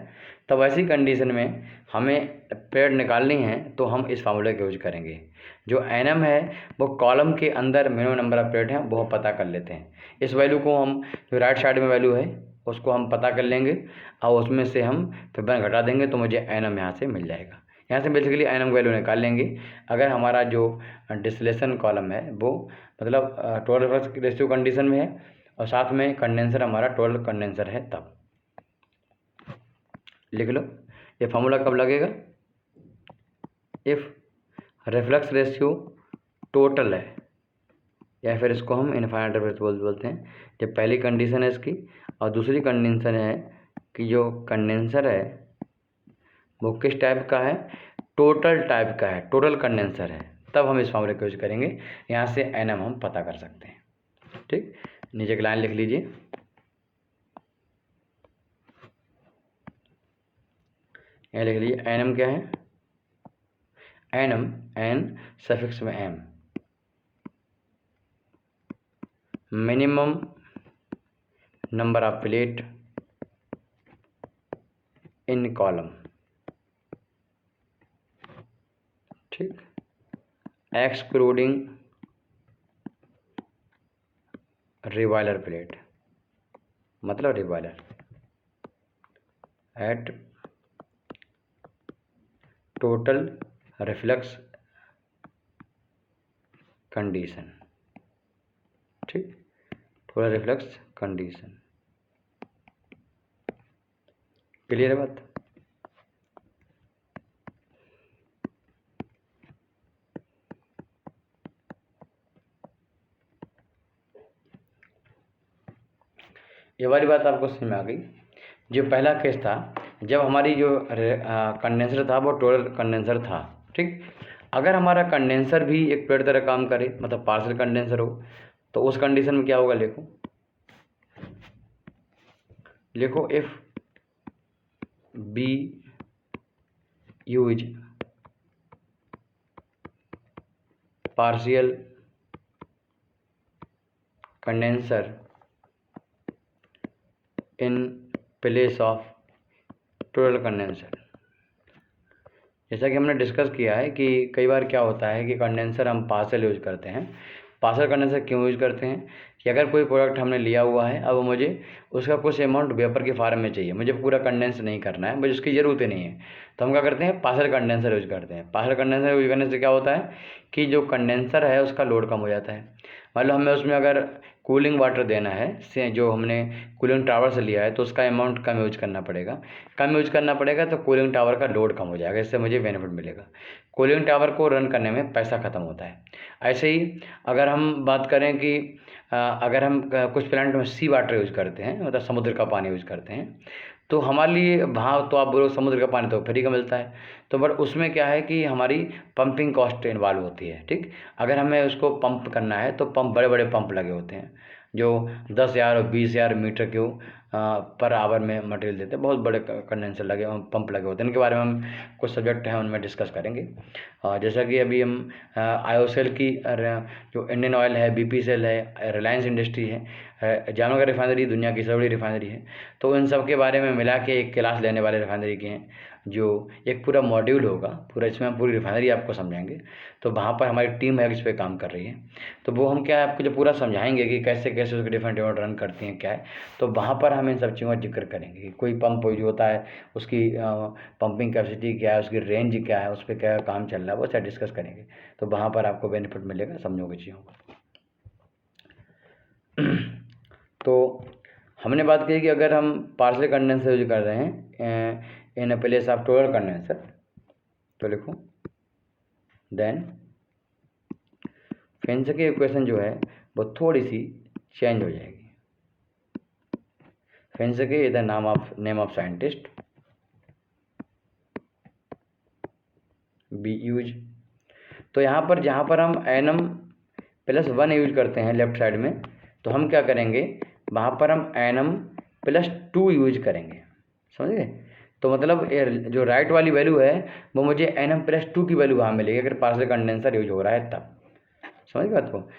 तब ऐसी कंडीशन में हमें प्लेट निकालनी है तो हम इस फार्मूले का यूज करेंगे। जो एनएम है वो कॉलम के अंदर मिनिमम नंबर ऑफ प्लेट हैं वो पता कर लेते हैं। इस वैल्यू को हम, जो राइट साइड में वैल्यू है उसको हम पता कर लेंगे और उसमें से हम फिर घटा देंगे तो मुझे एनएम यहाँ से मिल जाएगा। यहाँ से बेसिकली एनएम वैल्यू निकाल लेंगे अगर हमारा जो डिस्टिलेशन कॉलम है वो मतलब टोटल रेशियो कंडीशन में है और साथ में कंडेंसर हमारा टोटल कंडेंसर है, तब लिख लो। ये फार्मूला कब लगेगा, इफ़ रिफ्लक्स रेशियो टोटल है, या फिर इसको हम इनफाइनाइट रिफ्लक्स बोलते हैं। जब पहली कंडीशन है इसकी और दूसरी कंडीशन है कि जो कंडेंसर है वो किस टाइप का है, टोटल टाइप का है, टोटल कंडेंसर है, तब हम इस फार्मूले का यूज करेंगे। यहाँ से एनएम हम पता कर सकते हैं। ठीक, नीचे की लाइन लिख लीजिए। यहाँ लिख लीजिए एनएम क्या है, एनएम एन सफिक्स में M, minimum number of plate in column. ठीक, एक्सक्लूडिंग रिवॉल्वर प्लेट, मतलब रिवॉल्वर एट टोटल रिफ्लक्स कंडीशन। ठीक, टोटल रिफ्लक्स कंडीशन, क्लियर है बात। ये वाली बात आपको समझ में आ गई। जो पहला केस था, जब हमारी जो कंडेंसर था वो टोटल कंडेंसर था। ठीक, अगर हमारा कंडेंसर भी एक प्लेट तरह काम करे, मतलब पार्शियल कंडेंसर हो, तो उस कंडीशन में क्या होगा, लिखो if B use partial condenser in place of total condenser. जैसा कि हमने डिस्कस किया है कि कई बार क्या होता है कि कंडेंसर हम पार्शियल यूज करते हैं। पार्शियल कंडेंसर क्यों यूज करते हैं कि अगर कोई प्रोडक्ट हमने लिया हुआ है, अब मुझे उसका कुछ अमाउंट वेपर के फॉर्म में चाहिए, मुझे पूरा कंडेंस नहीं करना है, मुझे उसकी ज़रूरत ही नहीं है, तो हम क्या करते हैं, पार्शियल कंडेंसर यूज करते हैं। पार्शियल कंडेंसर यूज करने से क्या होता है कि जो कंडेंसर है उसका लोड कम हो जाता है। मतलब हमें उसमें अगर कूलिंग वाटर देना है, से जो हमने कूलिंग टावर से लिया है, तो उसका अमाउंट कम यूज करना पड़ेगा। कम यूज करना पड़ेगा तो कूलिंग टावर का लोड कम हो जाएगा, इससे मुझे बेनिफिट मिलेगा। कूलिंग टावर को रन करने में पैसा ख़त्म होता है। ऐसे ही अगर हम बात करें कि अगर हम कुछ प्लांट में सी वाटर यूज करते हैं, मतलब समुद्र का पानी यूज करते हैं, तो हमारे लिए भाव तो आप बोलो समुद्र का पानी तो फ्री का मिलता है, तो बट उसमें क्या है कि हमारी पंपिंग कॉस्ट इन्वॉल्व होती है। ठीक, अगर हमें उसको पंप करना है तो पंप, बड़े बड़े पंप लगे होते हैं जो 10,000 और 20,000 मीटर क्यूब पर आवर में मटेरियल देते हैं। बहुत बड़े कंडेंसर लगे, पंप लगे होते हैं। इनके बारे में हम कुछ सब्जेक्ट हैं उनमें डिस्कस करेंगे। जैसा कि अभी हम आयोसेल की जो इंडियन ऑयल है, बीपीसीएल है, रिलायंस इंडस्ट्री है, जामनगर रिफाइनरी दुनिया की सबसे बड़ी रिफाइनरी है, तो इन सब के बारे में मिला के एक क्लास लेने वाले रिफाइनरी के हैं, जो एक पूरा मॉड्यूल होगा पूरा, इसमें हम पूरी रिफाइनरी आपको समझाएंगे। तो वहाँ पर हमारी टीम है इस पर काम कर रही है, तो वो हम क्या है आपको जो पूरा समझाएंगे कि कैसे कैसे उसके डिफरेंट यूनिट रन करती हैं क्या है। तो वहाँ पर हम इन सब चीज़ों का जिक्र करेंगे कि कोई पंप जो होता है उसकी पंपिंग कैपेसिटी क्या है, उसकी रेंज क्या है, उस पर क्या काम चल रहा है, वो सब डिस्कस करेंगे। तो वहाँ पर आपको बेनिफिट मिलेगा समझोगे चीज़ों को। तो हमने बात की कि अगर हम पार्शियल कंडेंसर यूज कर रहे हैं in place of total condenser, तो लिखो देन फेंसर की इक्वेशन जो है वो थोड़ी सी चेंज हो जाएगी। फेंसर के इधर name of scientist, B use. तो यहाँ पर जहाँ पर हम एनम प्लस 1 यूज करते हैं लेफ्ट साइड में, तो हम क्या करेंगे, वहाँ पर हम एनम प्लस 2 यूज करेंगे, समझ गए। तो मतलब जो राइट वाली वैल्यू है वो मुझे एनम प्लस 2 की वैल्यू वहाँ मिलेगी अगर पार्शियल कंडेंसर यूज हो रहा है तब, समझ बात को।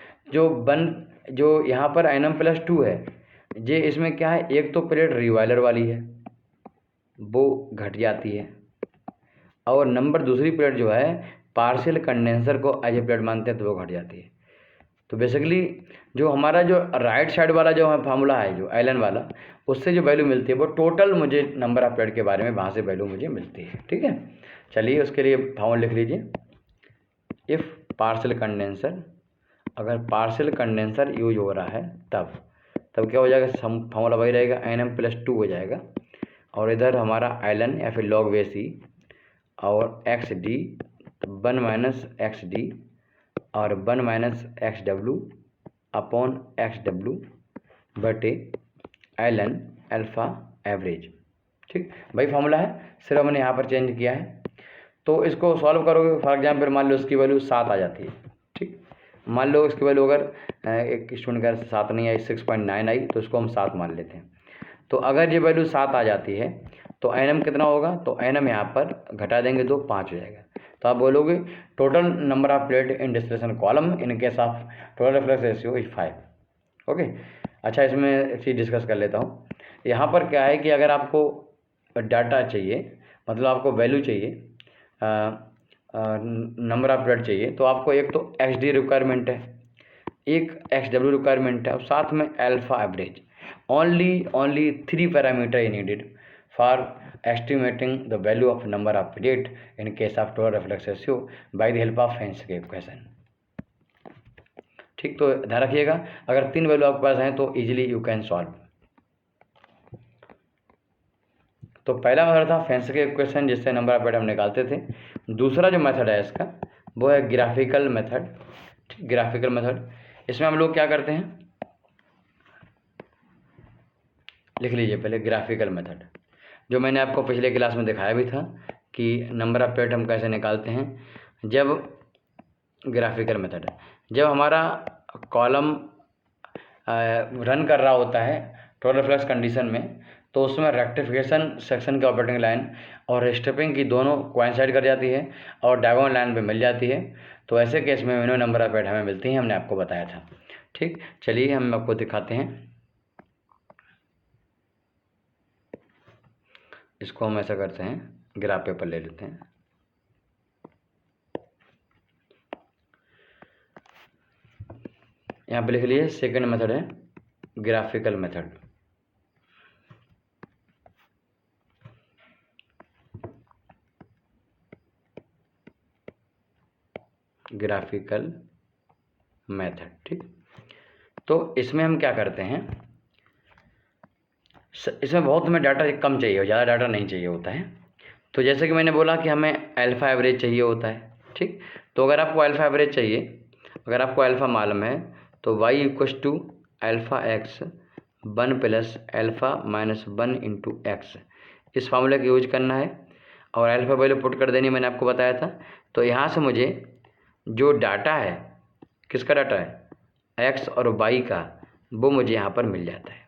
जो यहाँ पर एनम प्लस 2 है, ये इसमें क्या है, एक तो प्लेट रिवाइलर वाली है वो घट जाती है, और नंबर दूसरी प्लेट जो है पार्शियल कंडेंसर को एज ए प्लेट मानते हैं तो वो घट जाती है। तो बेसिकली जो हमारा जो राइट साइड वाला जो है फार्मूला है जो एलन वाला, उससे जो वैल्यू मिलती है वो टोटल मुझे नंबर ऑफ प्लेट के बारे में वहाँ से वैल्यू मुझे मिलती है, ठीक है। चलिए उसके लिए फार्मूला लिख लीजिए। इफ़ पार्शियल कंडेंसर, अगर पार्शियल कंडेंसर यूज हो रहा है तब क्या हो जाएगा, फार्मूला वही रहेगा, एनम प्लस 2 हो जाएगा, और इधर हमारा एलन या फिर लॉग वेसी और x D 1 minus X D और 1 minus x W upon x W बटे एलन अल्फ़ा एवरेज, ठीक। वही फार्मूला है, सिर्फ हमने यहाँ पर चेंज किया है। तो इसको सॉल्व करोगे, फॉर एग्जाम्पल मान लो इसकी वैल्यू 7 आ जाती है, ठीक। मान लो इसकी वैल्यू अगर एक स्टूडेंट का 7 नहीं आई, 6.9 आई, तो इसको हम 7 मान लेते हैं। तो अगर ये वैल्यू 7 आ जाती है तो एनम कितना होगा, तो एनम यहाँ पर घटा देंगे तो 5 हो जाएगा। तो आप बोलोगे total number of plate in distillation column in case of total reflux ratio is 5। Okay, अच्छा इसमें एक चीज़ डिस्कस कर लेता हूँ। यहाँ पर क्या है कि अगर आपको डाटा चाहिए, मतलब आपको वैल्यू चाहिए, नंबर ऑफ प्लेट चाहिए, तो आपको एक तो एक्स डी रिक्वायरमेंट है, एक एक्स डब्ल्यू रिक्वायरमेंट है, और साथ में alpha average. only 3 parameter is needed for estimating the value of number of plate in case of total reflex ratio by the help of Fenske equation, ठीक। तो ध्यान रखिएगा, अगर 3 वैल्यू आपके पास हैं तो इजीली यू कैन सॉल्व। तो पहला मेथड था फेंसके इक्वेशन जिससे नंबर ऑफ प्लेट हम निकालते थे। दूसरा जो मेथड है इसका वो है ग्राफिकल मेथड, ठीक। ग्राफिकल मेथड, इसमें हम लोग क्या करते हैं, लिख लीजिए पहले ग्राफिकल मेथड, जो मैंने आपको पिछले क्लास में दिखाया भी था कि नंबर ऑफ प्लेट हम कैसे निकालते हैं। जब ग्राफिकल मेथड, जब हमारा कॉलम रन कर रहा होता है टोटल रिफ्लक्स कंडीशन में, तो उसमें रेक्टिफिकेशन सेक्शन की ऑपरेटिंग लाइन और स्टेपिंग की दोनों कोइंसाइड कर जाती है और डायगोनल लाइन पे मिल जाती है। तो ऐसे केस में मिनिमम नंबर ऑफ प्लेट हमें मिलती हैं, हमने आपको बताया था, ठीक। चलिए हम आपको दिखाते हैं। इसको हम ऐसा करते हैं, ग्राफ पेपर ले लेते हैं। यहाँ पे लिख लिए सेकंड मेथड है ग्राफिकल मेथड। ग्राफिकल मेथड, ठीक। तो इसमें हम क्या करते हैं, इसमें बहुत हमें डाटा कम चाहिए, ज़्यादा डाटा नहीं चाहिए होता है। तो जैसे कि मैंने बोला कि हमें अल्फ़ा एवरेज चाहिए होता है, ठीक। तो अगर आपको अल्फ़ा एवरेज चाहिए, अगर आपको अल्फ़ा मालूम है तो y equals to alpha X 1 plus alpha minus 1 into X, इस फार्मूले का यूज करना है और अल्फ़ा वैल्यू पुट कर देनी, मैंने आपको बताया था। तो यहाँ से मुझे जो डाटा है, किसका डाटा है, एक्स और वाई का, वो मुझे यहाँ पर मिल जाता है,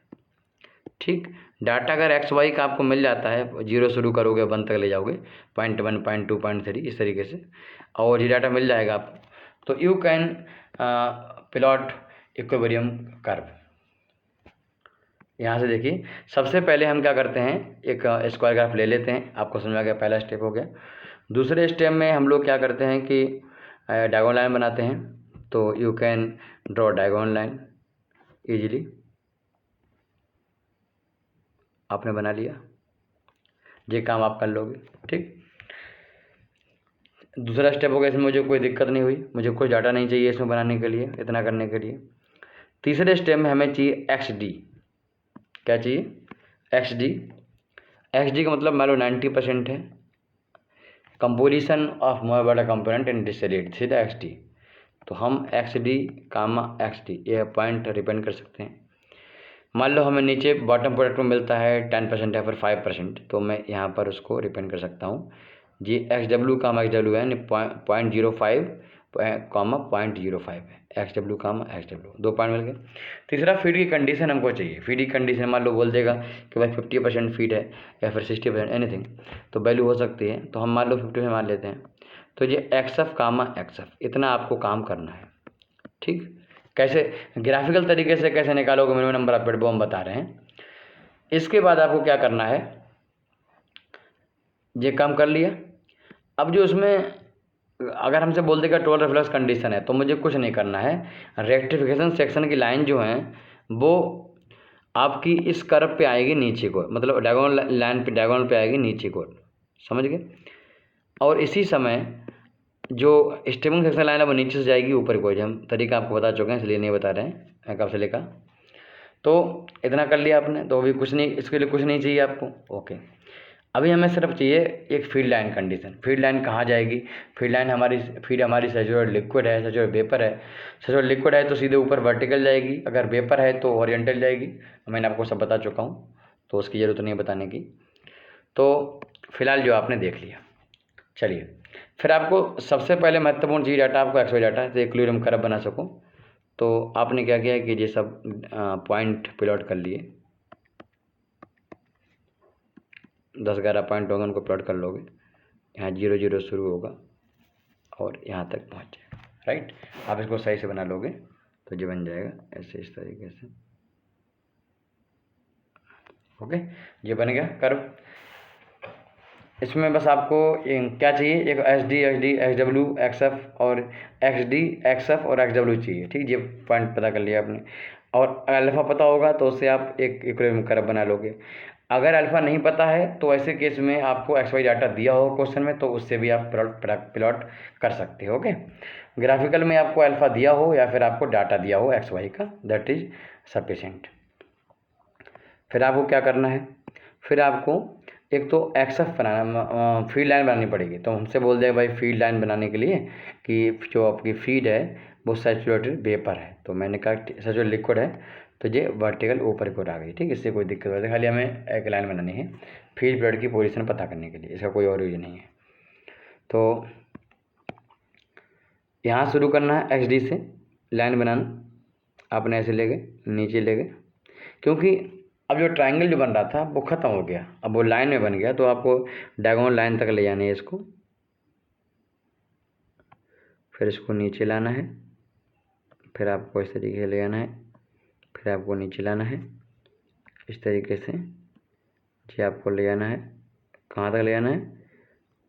ठीक। डाटा अगर एक्स वाई का आपको मिल जाता है, 0 शुरू करोगे 1 तक ले जाओगे, 0.1 0.2 0.3 इस तरीके से, और ये डाटा मिल जाएगा आपको, तो you can plot equilibrium curve. यहाँ से देखिए, सबसे पहले हम क्या करते हैं, एक स्क्वायर ग्राफ ले लेते हैं, आपको समझ आ गया, पहला स्टेप हो गया। दूसरे स्टेप में हम लोग क्या करते हैं कि डायगोनल लाइन बनाते हैं। तो you can draw diagonal line easily, आपने बना लिया, ये काम आप कर लोगे, ठीक। दूसरा स्टेप हो गया, इसमें मुझे कोई दिक्कत नहीं हुई, मुझे कोई डाटा नहीं चाहिए इसमें बनाने के लिए, इतना करने के लिए। तीसरे स्टेप में हमें चाहिए एक्स डी, क्या चाहिए, एक्स डी। एक्स डी का मतलब मान लो 90% है, कंपोजिशन ऑफ मोर बड़ा कंपोनेंट इन डिस्टिलेट, सीधा एक्स डी। तो हम एक्स डी कामा एक्स डी ये पॉइंट रिपेंड कर सकते हैं। मान लो हमें नीचे बॉटम प्रोडक्ट में मिलता है 10% या फिर 5%, तो मैं यहाँ पर उसको रिपेंड कर सकता हूँ जी एक्स डब्ल्यू कामा एक्स डब्ल्यू यानी 0.05 कॉमा 0.05 है, एक्स डब्ल्यू कामा एक्स डब्ल्यू, 2 पॉइंट मिल गए। तीसरा फीड की कंडीशन हमको चाहिए। फीड की कंडीशन मान लो बोल देगा कि भाई 50% फीड है या फिर 60% एनीथिंग, तो वैल्यू हो सकती है, तो हम मान लो 50 मान लेते हैं। तो ये एक्सएफ कामा एक्सएफ इतना आपको काम करना है। ठीक, कैसे ग्राफिकल तरीके से कैसे निकालोगे मिनिमम नंबर ऑफ बिट वो हम बता रहे हैं। इसके बाद आपको क्या करना है, ये काम कर लिया। अब जो उसमें अगर हमसे बोल देगा टोटल रिफ्लेक्स कंडीशन है, तो मुझे कुछ नहीं करना है। रेक्टिफिकेशन सेक्शन की लाइन जो है वो आपकी इस कर्व पे आएगी नीचे को, मतलब डायगोनल लाइन पे, डायगोनल पे आएगी नीचे को, समझ गए। और इसी समय जो स्टेमिंग सेक्शन लाइन है वो नीचे से जाएगी ऊपर को। हम तरीका आपको बता चुके हैं, इसलिए नहीं बता रहे हैं कब से लेकर। तो इतना कर लिया आपने, तो अभी कुछ नहीं, इसके लिए कुछ नहीं चाहिए आपको। ओके, अभी हमें सिर्फ चाहिए एक feed line condition. Feed line कहाँ जाएगी, फीड लाइन हमारी सैचुरेटेड लिक्विड है, सैचुरेटेड वेपर है। सैचुरेटेड लिक्विड है तो सीधे ऊपर वर्टिकल जाएगी, अगर वेपर है तो ओरिएंटल जाएगी। मैंने आपको सब बता चुका हूँ, तो उसकी ज़रूरत नहीं बताने की। तो फिलहाल जो आपने देख लिया, चलिए फिर आपको सबसे पहले महत्वपूर्ण चीज़ डाटा, आपको एक्सवाई डाटा तो इक्विलिब्रियम कर्व बना सको। तो आपने क्या किया कि ये सब पॉइंट प्लॉट कर लिए, 10-11 पॉइंट होंगे, उनको प्लॉट कर लोगे। यहाँ 0 0 शुरू होगा और यहाँ तक पहुँच जाएगा, राइट। आप इसको सही से बना लोगे तो ये बन जाएगा ऐसे, इस तरीके से। ओके, ये बन गया कर्व। इसमें बस आपको क्या चाहिए, एक H D x W x F और एक्स डी एक्स एफ और एक्स डब्ल्यू चाहिए। ठीक, ये पॉइंट पता कर लिया आपने। और अल्फ़ा पता होगा तो उससे आप एक इक्विलिब्रियम कर्व बना लोगे। अगर अल्फ़ा नहीं पता है तो ऐसे केस में आपको एक्स वाई डाटा दिया हो क्वेश्चन में, तो उससे भी आप प्लॉट कर सकते हो। ओके, ग्राफिकल में आपको अल्फ़ा दिया हो या फिर आपको डाटा दिया हो एक्स वाई का, दैट इज सफिशेंट। फिर आपको क्या करना है, फिर आपको एक तो एक्सएफ बनाना, फीड लाइन बनानी पड़ेगी। तो हमसे बोल दिया भाई फीड लाइन बनाने के लिए कि जो आपकी फीड है वो सैचुरेटेड वेपर है, तो मैंने कहा सैचुरेटेड लिक्विड है, तो ये वर्टिकल ऊपर की ओर आ गई। ठीक, इससे कोई दिक्कत नहीं, खाली हमें एक लाइन बनानी है फीड प्लेट की पोजीशन पता करने के लिए, इसका कोई और यूज नहीं है। तो यहाँ शुरू करना है एक्स डी से लाइन बनाना, आपने ऐसे ले गए नीचे ले गए, क्योंकि अब जो ट्रायंगल जो बन रहा था वो ख़त्म हो गया, अब वो लाइन में बन गया। तो आपको डायगोनल लाइन तक ले जाना है इसको, फिर इसको नीचे लाना है, फिर आपको इस तरीके से ले जाना है, फिर आपको नीचे लाना है इस तरीके से। जी आपको ले जाना है, कहाँ तक ले जाना है,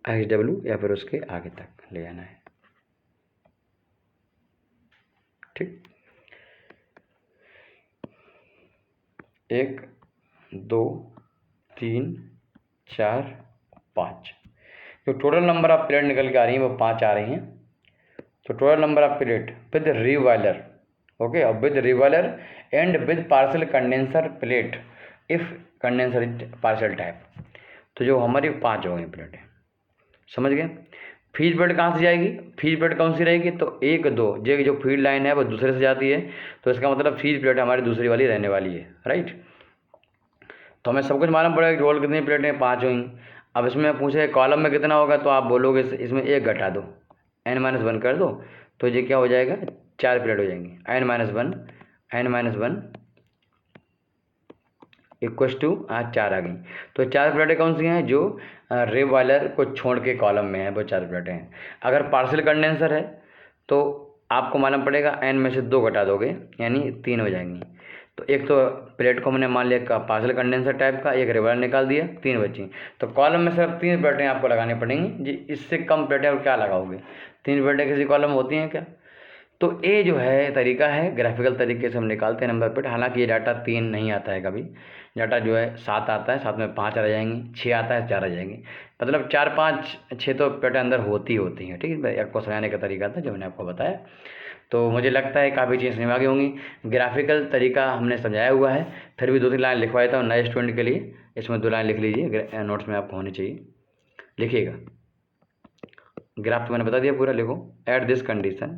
एच डब्ल्यू या फिर उसके आगे तक ले जाना है। ठीक, 1 2 3 4 5, जो टोटल नंबर ऑफ प्लेट निकल के आ रही हैं वो 5 आ रही हैं। तो total number of plate with रिवाइलर, ओके, और विद रिवाइलर and with partial condenser plate if condenser partial type, तो जो हमारी 5 हो गई प्लेटें, समझ गए। फीड प्लेट कहाँ से जाएगी, फीड प्लेट कौन सी रहेगी, तो 1 2, ये जो फीड लाइन है वो दूसरे से जाती है, तो इसका मतलब फीड प्लेट हमारी दूसरी वाली रहने वाली है, राइट। तो हमें सब कुछ मालूम पड़ेगा कि रोल कितनी प्लेटें, 5 हुई। अब इसमें पूछे कॉलम में कितना होगा, तो आप बोलोगे इसमें 1 घटा दो, n-1 कर दो, तो ये क्या हो जाएगा, 4 प्लेट हो जाएंगी। n-1 इक्वस टू 4 आ गई। तो 4 प्लेटें कौन सी हैं, जो रिवाइलर को छोड़ के कॉलम में है वो 4 प्लेटें हैं। अगर पार्शियल कंडेंसर है तो आपको मालूम पड़ेगा n में से 2 घटा दोगे यानी 3 हो जाएंगी। तो एक तो प्लेट को हमने मान लिया पार्शियल कंडेंसर टाइप का, एक रिवाइलर निकाल दिया, 3 बची। तो कॉलम में सिर्फ 3 प्लेटें आपको लगानी पड़ेंगी जी, इससे कम प्लेटें और क्या लगाओगे, 3 प्लेटें किसी कॉलम में होती हैं क्या। तो ये जो है तरीका है, ग्राफिकल तरीके से हम निकालते हैं नंबर प्लेट। हालांकि ये डाटा 3 नहीं आता है, कभी डाटा जो है 7 आता है, 7 में 5 आ जाएंगी, 6 आता है 4 आ जाएंगी, मतलब 4 5 6 तो प्लेटें अंदर होती हैं। ठीक है, आपको समझाने का तरीका था जो मैंने आपको बताया। तो मुझे लगता है काफ़ी चीज़ें समझ आ गई होंगी। ग्राफिकल तरीका हमने समझाया हुआ है, फिर भी 2-3 लाइन लिखवा देता हूँ नए स्टूडेंट के लिए। इसमें 2 लाइन लिख लीजिए, नोट्स में आपको होनी चाहिए, लिखिएगा। ग्राफ तो मैंने बता दिया पूरा, लिखो एट दिस कंडीशन।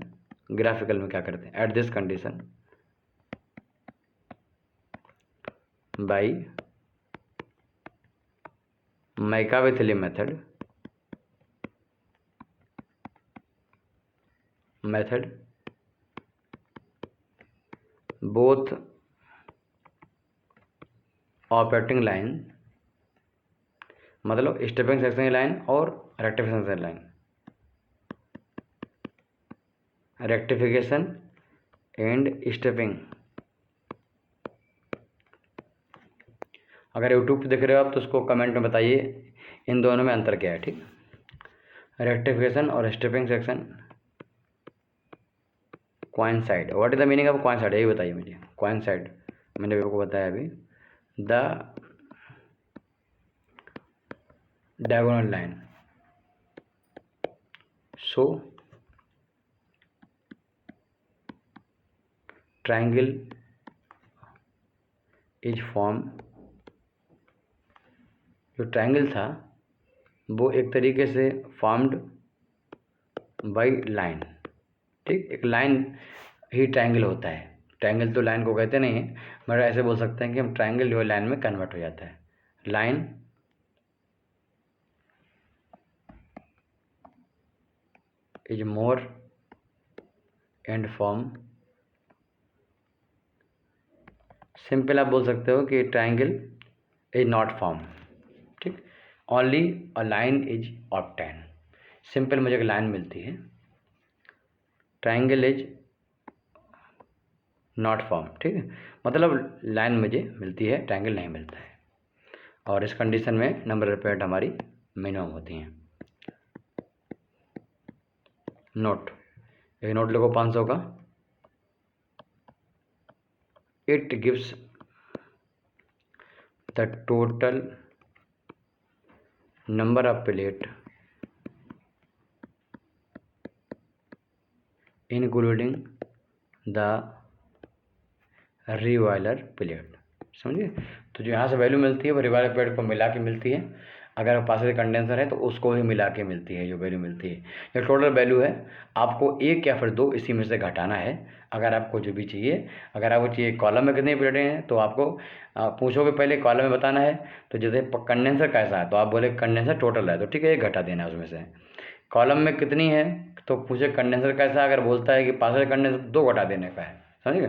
ग्राफिकल में क्या करते हैं, at this condition by McCabe Thiele method method both operating line, मतलब स्टेपिंग सेक्शन लाइन और rectification line, rectification and stripping. अगर यूट्यूब पे देख रहे हो आप तो उसको कमेंट में बताइए इन दोनों में अंतर क्या है। ठीक, रेक्टिफिकेशन और stepping section coincide. What is the meaning of coincide, यही बताइए मुझे। कोइंसाइड मैंने आपको बताया अभी, the diagonal line so triangle is formed। जो ट्रायंगल था वो एक तरीके से फॉर्म्ड बाय लाइन। ठीक, एक लाइन ही ट्रायंगल होता है। ट्रायंगल तो लाइन को कहते नहीं है, मगर ऐसे बोल सकते हैं कि हम ट्रायंगल जो है लाइन में कन्वर्ट हो जाता है। Line is more and form, simple आप बोल सकते हो कि ट्रायंगल इज नॉट फॉर्म। ठीक, only a line is obtain. Simple मुझे एक लाइन मिलती है, ट्रायंगल इज नॉट फॉर्म। ठीक है, मतलब लाइन मुझे मिलती है, ट्रायंगल नहीं मिलता है। और इस कंडीशन में नंबर ऑफ पॉइंट हमारी मिनिमम होती हैं। नोट, एक नोट लिखो 500 का। It gives the total number of plate including the रिवाइलर प्लेट। समझिए, तो जो यहाँ से वैल्यू मिलती है वो रिवाइलर प्लेट को मिला के मिलती है। अगर पार्शियल कंडेंसर है तो उसको भी मिला के मिलती है जो वैल्यू मिलती है। ये टोटल वैल्यू है, आपको एक या फिर दो इसी में से घटाना है अगर आपको जो भी चाहिए। अगर आपको चाहिए कॉलम में कितनी प्लेटें हैं तो आपको पूछोगे पहले कॉलम में बताना है। तो जैसे कंडेंसर कैसा है तो आप बोले कंडेंसर टोटल है तो ठीक है, एक घटा देना है उसमें से। कॉलम में कितनी है तो पूछे कंडेंसर कैसा, अगर बोलता है कि पार्शियल कंडेंसर 2 घटा देने का है। समझिए,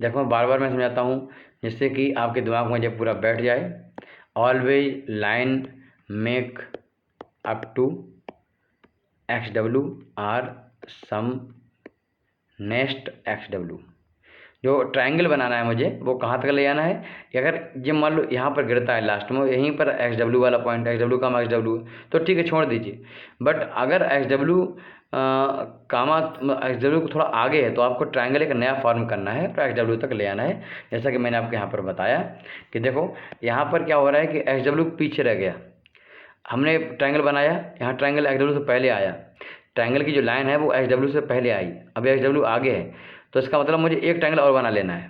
देखो बार बार मैं समझाता हूँ जिससे कि आपके दिमाग में जब पूरा बैठ जाए। Always line make up to XW are some next XW। जो ट्रायंगल बनाना है मुझे वो कहाँ तक ले जाना है कि अगर ये मान लो यहाँ पर गिरता है लास्ट में, यहीं पर XW वाला पॉइंट, XW कामा XW तो ठीक है छोड़ दीजिए। बट अगर XW कामा XW को थोड़ा आगे है तो आपको ट्रायंगल एक नया फॉर्म करना है तो XW तक ले आना है। जैसा कि मैंने आपको यहाँ पर बताया कि देखो यहाँ पर क्या हो रहा है कि XW पीछे रह गया। हमने ट्रायंगल बनाया, यहाँ ट्रायंगल XW से पहले आया, ट्रायंगल की जो लाइन है वो XW से पहले आई, अभी XW आगे है। तो इसका मतलब मुझे एक ट्रायंगल और बना लेना है,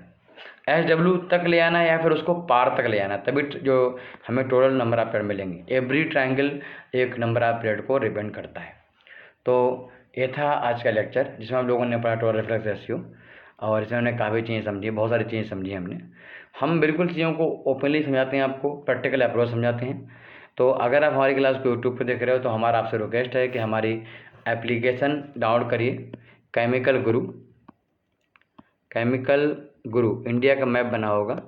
XW तक ले आना है या फिर उसको पार तक ले आना है, तभी जो हमें टोटल नंबर ऑफ प्लेट मिलेंगे। एवरी ट्रायंगल एक नंबर ऑफ प्लेट को रिप्रेजेंट करता है। तो ये था आज का लेक्चर जिसमें हम लोगों ने पढ़ा टोटल रिफ्लेक्स रेशियो, और इसमें हमने काफ़ी चीज़ें समझी, बहुत सारी चीज़ें समझी हमने। हम बिल्कुल चीज़ों को ओपनली समझाते हैं, आपको प्रैक्टिकल अप्रोच समझाते हैं। तो अगर आप हमारी क्लास को यूट्यूब पर देख रहे हो तो हमारा आपसे रिक्वेस्ट है कि हमारी एप्लीकेशन डाउनलोड करिए, केमिकल गुरु। केमिकल गुरु इंडिया का मैप बना होगा।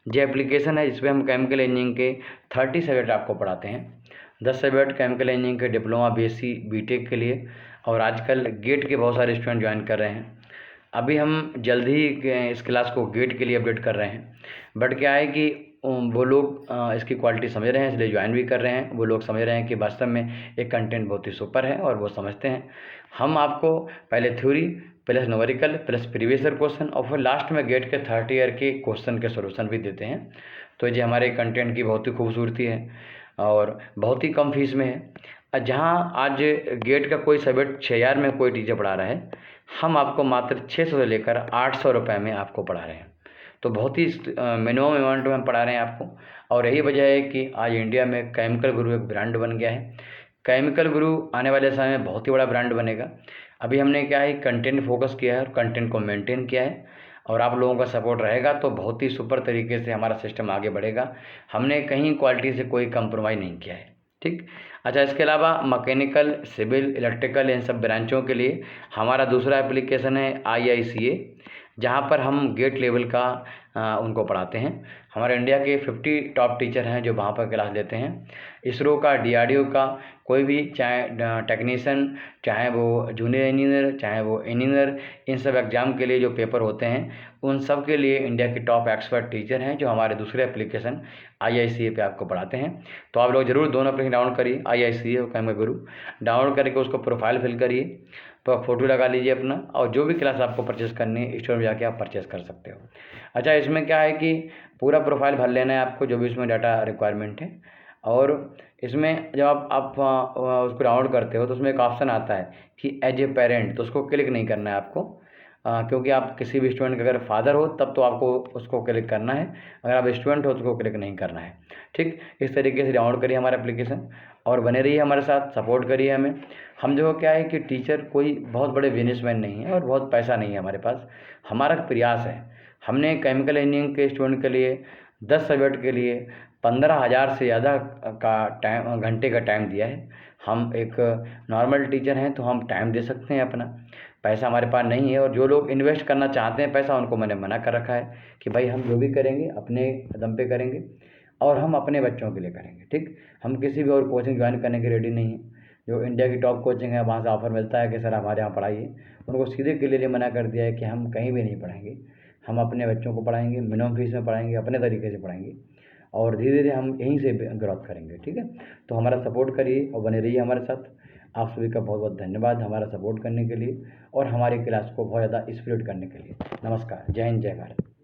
जो एप्लीकेशन है जिसमें हम केमिकल इंजीनियरिंग के 30 सब्जेक्ट आपको पढ़ाते हैं। 10 सब्जेक्ट केमिकल इंजीनियरिंग के डिप्लोमा, BSc, BTech के लिए, और आजकल गेट के बहुत सारे स्टूडेंट ज्वाइन कर रहे हैं। अभी हम जल्द ही इस क्लास को गेट के लिए अपडेट कर रहे हैं। बट क्या है कि वो लोग इसकी क्वालिटी समझ रहे हैं इसलिए ज्वाइन भी कर रहे हैं। वो लोग समझ रहे हैं कि वास्तव में एक कंटेंट बहुत ही सुपर है और वो समझते हैं। हम आपको पहले theory plus numerical plus previous year question और फिर लास्ट में गेट के 30 ईयर के क्वेश्चन के सोल्यूशन भी देते हैं। तो ये हमारे कंटेंट की बहुत ही खूबसूरती है और बहुत ही कम फीस में है। जहाँ आज गेट का कोई सब्जेक्ट 6000 में कोई टीचर पढ़ा रहा है, हम आपको मात्र 600 से लेकर 800 रुपये में आपको पढ़ा रहे हैं। तो बहुत ही मिनिमम अमाउंट में हम पढ़ा रहे हैं आपको। और यही वजह है कि आज इंडिया में केमिकल गुरु एक ब्रांड बन गया है। केमिकल गुरु आने वाले समय में बहुत ही बड़ा ब्रांड बनेगा। अभी हमने क्या है कंटेंट फोकस किया है और कंटेंट को मेंटेन किया है, और आप लोगों का सपोर्ट रहेगा तो बहुत ही सुपर तरीके से हमारा सिस्टम आगे बढ़ेगा। हमने कहीं क्वालिटी से कोई कंप्रोमाइज़ नहीं किया है। ठीक, अच्छा, इसके अलावा मैकेनिकल, सिविल, इलेक्ट्रिकल इन सब ब्रांचों के लिए हमारा दूसरा एप्लीकेशन है IICA, जहाँ पर हम गेट लेवल का उनको पढ़ाते हैं। हमारे इंडिया के 50 टॉप टीचर हैं जो वहाँ पर क्लास लेते हैं। इसरो का, DRDO का, कोई भी चाहे टेक्नीशियन, चाहे वो जूनियर इंजीनियर, चाहे वो इंजीनियर, इन सब एग्ज़ाम के लिए जो पेपर होते हैं उन सब के लिए इंडिया के टॉप एक्सपर्ट टीचर हैं जो हमारे दूसरे एप्लीकेशन IICA पे आपको पढ़ाते हैं। तो आप लोग ज़रूर दोनों एप्लीकेशन डाउनलोड करिए, IICA और कैमरा गुरु डाउनलोड करके उसको प्रोफाइल फिल करिए, तो फ़ोटो लगा लीजिए अपना, और जो भी क्लास आपको परचेज़ करनी है स्टोर में जाके आप परचेज़ कर सकते हो। अच्छा, इसमें क्या है कि पूरा प्रोफाइल भर लेना है आपको, जो भी इसमें डाटा रिक्वायरमेंट है। और इसमें जब आप उसको डाउनलोड करते हो तो उसमें एक ऑप्शन आता है कि एज ए पेरेंट, तो उसको क्लिक नहीं करना है आपको, क्योंकि आप किसी भी स्टूडेंट का अगर फादर हो तब तो आपको उसको क्लिक करना है, अगर आप स्टूडेंट हो तो उसको क्लिक नहीं करना है। ठीक, इस तरीके से डाउनलोड करिए हमारा एप्लीकेशन और बने रहिए हमारे साथ, सपोर्ट करिए हमें। हम जो क्या है कि टीचर कोई बहुत बड़े बिजनेसमैन नहीं है और बहुत पैसा नहीं है हमारे पास, हमारा प्रयास है। हमने केमिकल इंजीनियरिंग के स्टूडेंट के लिए 10 सब्जेक्ट के लिए 15,000 से ज़्यादा का घंटे का टाइम दिया है। हम एक नॉर्मल टीचर हैं तो हम टाइम दे सकते हैं अपना, पैसा हमारे पास नहीं है। और जो लोग इन्वेस्ट करना चाहते हैं पैसा, उनको मैंने मना कर रखा है कि भाई हम जो भी करेंगे अपने दम पे करेंगे और हम अपने बच्चों के लिए करेंगे। ठीक, हम किसी भी और कोचिंग ज्वाइन करने के रेडी नहीं हैं। जो इंडिया की टॉप कोचिंग है वहाँ से ऑफ़र मिलता है कि सर हमारे यहाँ पढ़ाइए, उनको सीधे क्लियरली मना कर दिया है कि हम कहीं भी नहीं पढ़ाएंगे, हम अपने बच्चों को पढ़ाएंगे, मिनिमम फीस में पढ़ाएंगे, अपने तरीके से पढ़ाएंगे और धीरे धीरे हम यहीं से ग्रोथ करेंगे। ठीक है, तो हमारा सपोर्ट करिए और बने रहिए हमारे साथ। आप सभी का बहुत बहुत धन्यवाद हमारा सपोर्ट करने के लिए और हमारी क्लास को बहुत ज़्यादा स्प्रेड करने के लिए। नमस्कार, जय हिंद, जय भारत।